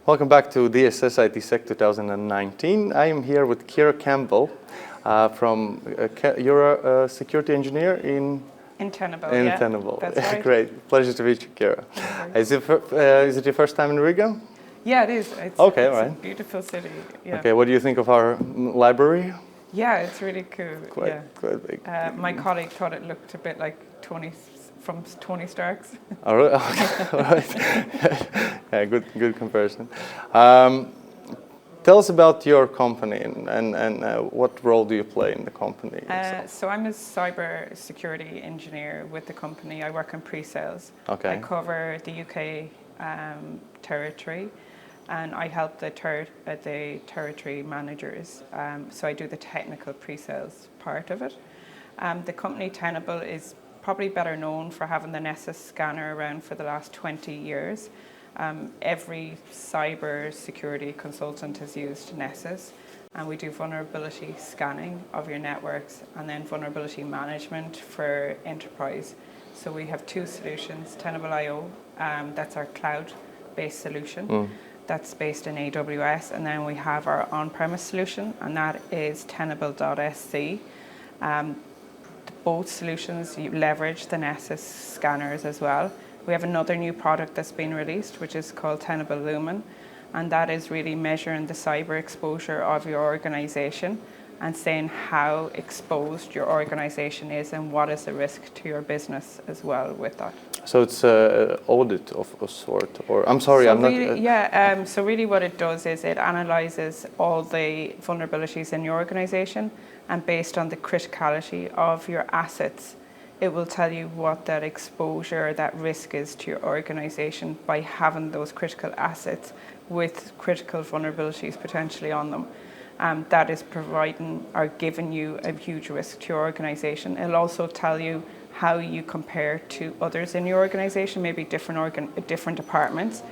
Welcome back to DSS ITSEC 2019. I am here with Ciara Campbell you're a security engineer in Tenable. Tenable. That's right. Great. Pleasure to meet you, Ciara. Is it your first time in Riga? Yeah, it is. It's all right. a beautiful city. Yeah. Okay, what do you think of our library? Yeah, it's really cool. Quite big. My colleague thought it looked a bit like Tony Stark's. Oh, really? Okay. All right. Yeah, good comparison. Tell us about your company and what role do you play in the company? So I'm a cyber security engineer with the company. I work in pre-sales. Okay. I cover the UK territory, and I help the territory managers. So I do the technical pre-sales part of it. The company Tenable is probably better known for having the Nessus scanner around for the last 20 years. Every cyber security consultant has used Nessus, and we do vulnerability scanning of your networks and then vulnerability management for enterprise. So we have two solutions, Tenable.io, that's our cloud-based solution. That's based in AWS, and then we have our on-premise solution, and that is Tenable.sc. Both solutions you leverage the Nessus scanners as well. We have another new product that's been released, which is called Tenable Lumen, and that is really measuring the cyber exposure of your organization and saying how exposed your organization is and what is the risk to your business as well with that. So it's an audit of a sort, or I'm sorry, so I'm really, not. So really what it does is it analyzes all the vulnerabilities in your organization, and based on the criticality of your assets, it will tell you what that exposure, that risk is to your organization by having those critical assets with critical vulnerabilities potentially on them. That is providing or giving you a huge risk to your organization. It'll also tell you how you compare to others in your organization, maybe different departments,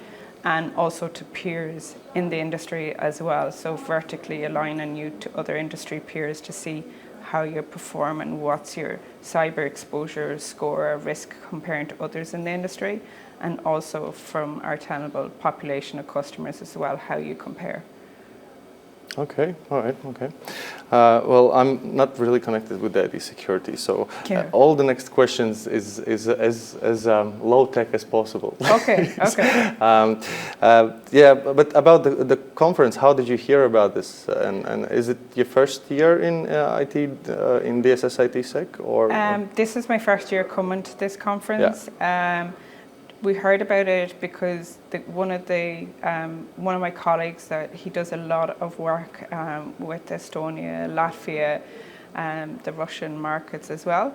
and also to peers in the industry as well. So vertically aligning you to other industry peers to see how you perform and what's your cyber exposure score or risk comparing to others in the industry, and also from our Tenable population of customers as well, how you compare. Okay, all right, okay. Well, I'm not really connected with IT security, so all the next questions is as low tech as possible. Okay. Yeah, but about the conference, how did you hear about this? And is it your first year in in DSS ITSEC, or? This is my first year coming to this conference. Yeah. We heard about it because one of my colleagues, that he does a lot of work with Estonia, Latvia, the Russian markets as well.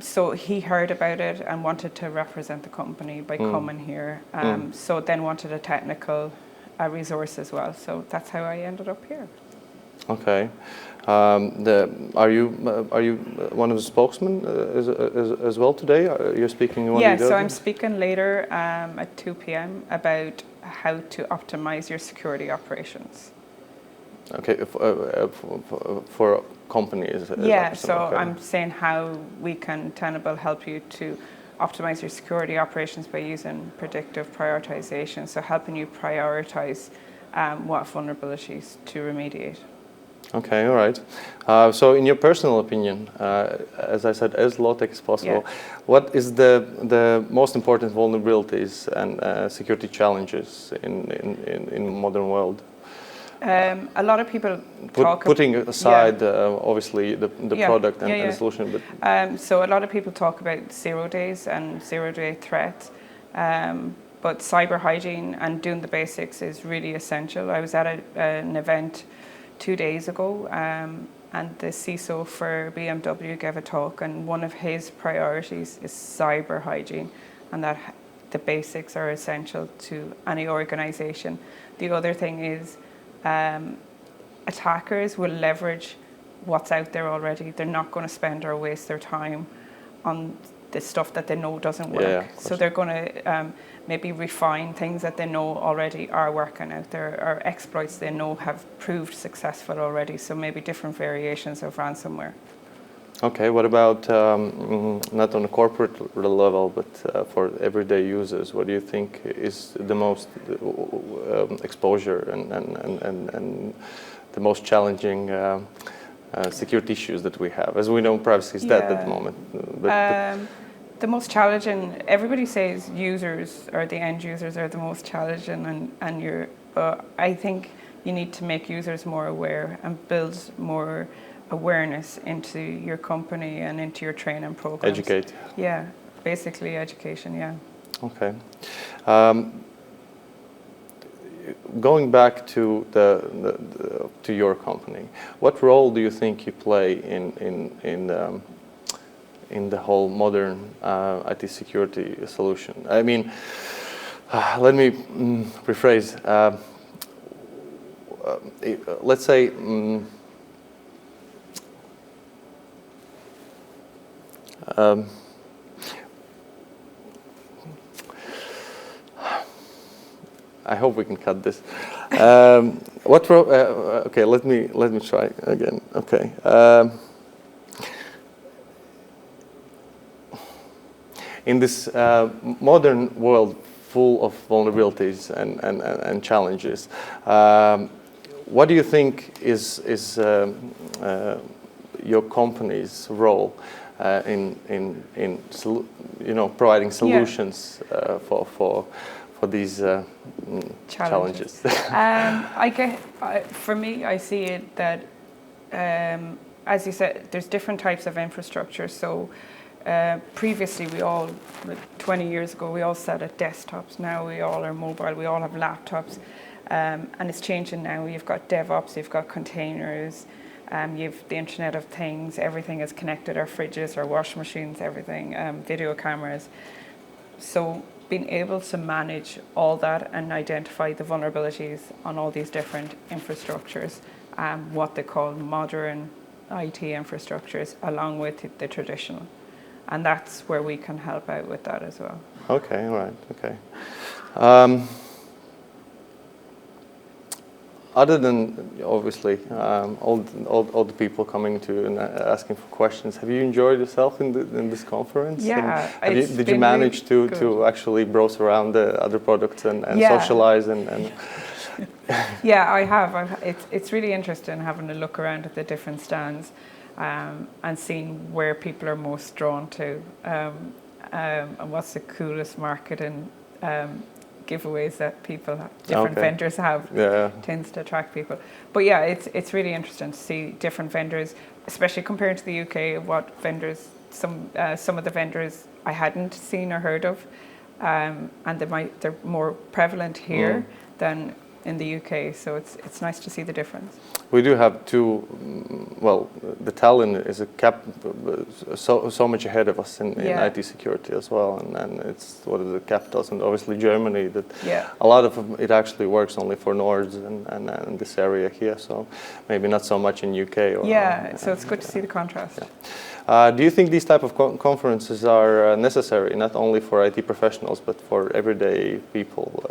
So he heard about it and wanted to represent the company by coming here. So then wanted a technical resource as well. So that's how I ended up here. Okay. Are you one of the spokesmen as well today? You're speaking in one of the so I'm speaking later at 2 p.m. about how to optimize your security operations. Okay, for companies. So I'm saying how we can Tenable help you to optimize your security operations by using predictive prioritization. So helping you prioritize what vulnerabilities to remediate. Okay, all right. So in your personal opinion, as I said, as low tech as possible, what is the most important vulnerabilities and security challenges in modern world? A lot of people putting aside obviously the product and the solution, but so a lot of people talk about 0 days and 0-day threats. But cyber hygiene and doing the basics is really essential. I was at an event 2 days ago, and the CISO for BMW gave a talk, and one of his priorities is cyber hygiene, and that the basics are essential to any organization. The other thing is attackers will leverage what's out there already. They're not going to spend or waste their time on the stuff that they know doesn't work. So they're going to maybe refine things that they know already are working out there, or exploits they know have proved successful already. So maybe different variations of ransomware. Okay, what about not on a corporate level, but for everyday users? What do you think is the most exposure and the most challenging security issues that we have? As we know, privacy is dead at the moment. The most challenging, everybody says users or the end users are the most challenging, but I think you need to make users more aware and build more awareness into your company and into your training programs. Educate. Yeah, basically education, yeah. Okay. Going back to to your company, what role do you think you play in the whole modern IT security solution? I mean, let me rephrase. Let's say I hope we can cut this. Okay, let me try again. Okay. In this modern world full of vulnerabilities and challenges, what do you think is your company's role in providing solutions for these challenges? For me, I see it that, as you said, there's different types of infrastructure. So previously, 20 years ago, we all sat at desktops. Now we all are mobile. We all have laptops, and it's changing now. You've got DevOps, you've got containers, you've the Internet of Things. Everything is connected. Our fridges, our washing machines, everything. Video cameras. So being able to manage all that and identify the vulnerabilities on all these different infrastructures, what they call modern IT infrastructures, along with the traditional. And that's where we can help out with that as well. Okay, all right, okay. Other than, obviously, all the people coming to and asking for questions, have you enjoyed yourself in this conference? Yeah. Did you manage to actually browse around the other products and socialize? And Yeah, I have. It's really interesting having a look around at the different stands and seeing where people are most drawn to and what's the coolest marketing giveaways that people have, different vendors have, tends to attract people. But yeah, it's really interesting to see different vendors, especially compared to the UK, what vendors, some of the vendors I hadn't seen or heard of, and they're more prevalent here than in the UK, so it's nice to see the difference. We do have two, well, the Tallinn is so much ahead of us in IT security as well, and it's one of the capitals, and obviously Germany, that a lot of it actually works only for Nords and this area here, so maybe not so much in UK. So it's good to see the contrast. Do you think these type of conferences are necessary, not only for IT professionals, but for everyday people?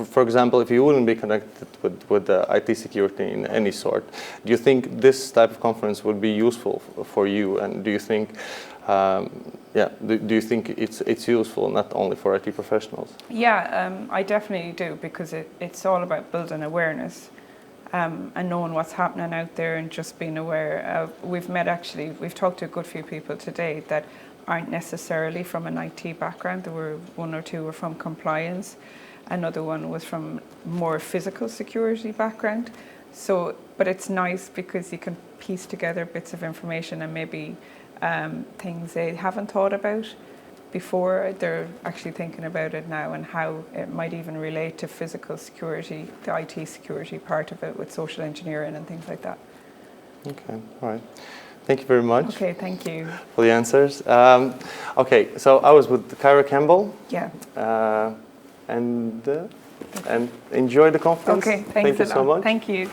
For example, if you wouldn't be connected with IT security in any sort, do you think this type of conference would be useful for you? And do you think, do you think it's useful not only for IT professionals? Yeah, I definitely do, because it's all about building awareness. And knowing what's happening out there and just being aware. We've talked to a good few people today that aren't necessarily from an IT background. There were one or two were from compliance. Another one was from more physical security background. But it's nice because you can piece together bits of information and maybe things they haven't thought about before. They're actually thinking about it now, and how it might even relate to physical security, the IT security part of it with social engineering and things like that. Okay, all right. Thank you very much. Okay, thank you for the answers. Okay, so I was with Ciara Campbell. Yeah. And enjoy the conference. Okay, thank you so much. Thank you.